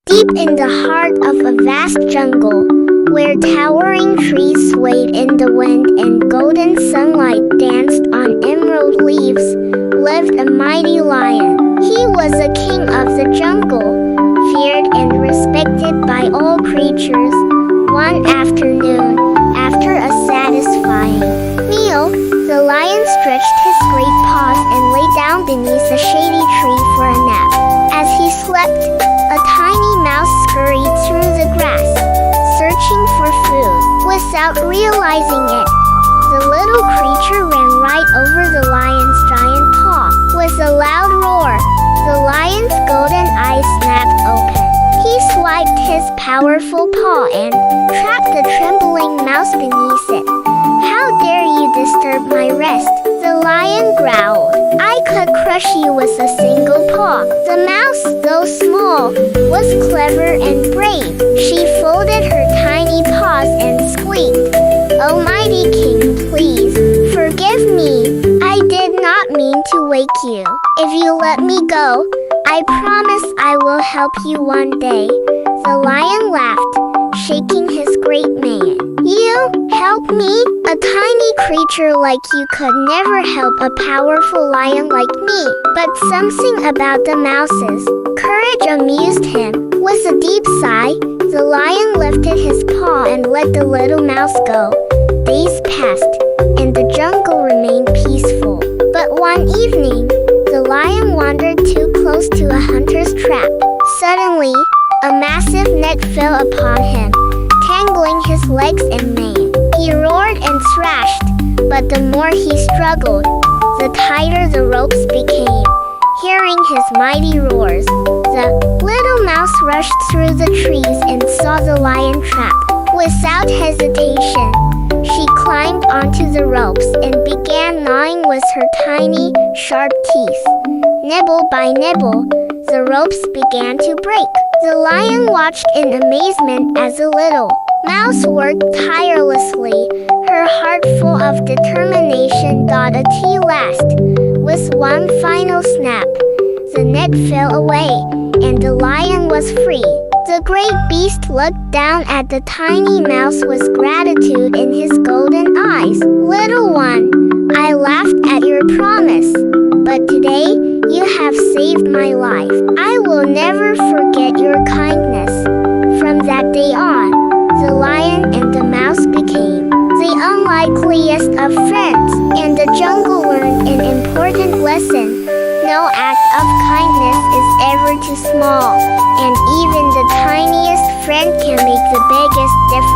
Deep in the heart of a vast jungle, where towering trees swayed in the wind and golden sunlight danced on emerald leaves, lived a mighty lion. He was a king of the jungle, feared and respected by all creatures. One afternoon, after a satisfying meal, the lion stretched his great paws and lay down beneath a shady tree for a nap. As he slept, a tiny mouse scurried through the grass, searching for food. Without realizing it, the little creature ran right over the lion's giant paw. With a loud roar, the lion's golden eyes snapped open. He swiped his powerful paw and trapped the trembling mouse beneath it. "How dare you disturb my rest?" the lion growled. "I could crush you with a single paw." The mouse, though small, was clever and brave. She folded her tiny paws and squeaked, "Oh mighty king, please, forgive me. I did not mean to wake you. If you let me go, I promise I will help you one day." The lion laughed, shaking his great mane. "You help me? A tiny creature like you could never help a powerful lion like me." But something about the mouse's courage amused him. With a deep sigh, the lion lifted his paw and let the little mouse go. Days passed, and the jungle remained peaceful. But one evening, the lion wandered too close to a hunter's trap. Suddenly, a massive net fell upon him, tangling his legs and mane. He roared and thrashed, but the more he struggled, the tighter the ropes became. Hearing his mighty roars, the little mouse rushed through the trees and saw the lion trapped. Without hesitation, she climbed onto the ropes and began gnawing with her tiny, sharp teeth. Nibble by nibble, the ropes began to break. The lion watched in amazement as the little mouse worked tirelessly, her heart full of determination. At last, with one final snap, the net fell away, and the lion was free. The great beast looked down at the tiny mouse with gratitude in his golden eyes. "Little one, I laughed at your promise, but today you have saved my life. I will never forget your kindness." From that day on, the lion and the mouse became the unlikeliest of friends, and the jungle learned an important lesson. No act of kindness is ever too small, and even the tiniest friend can make the biggest difference.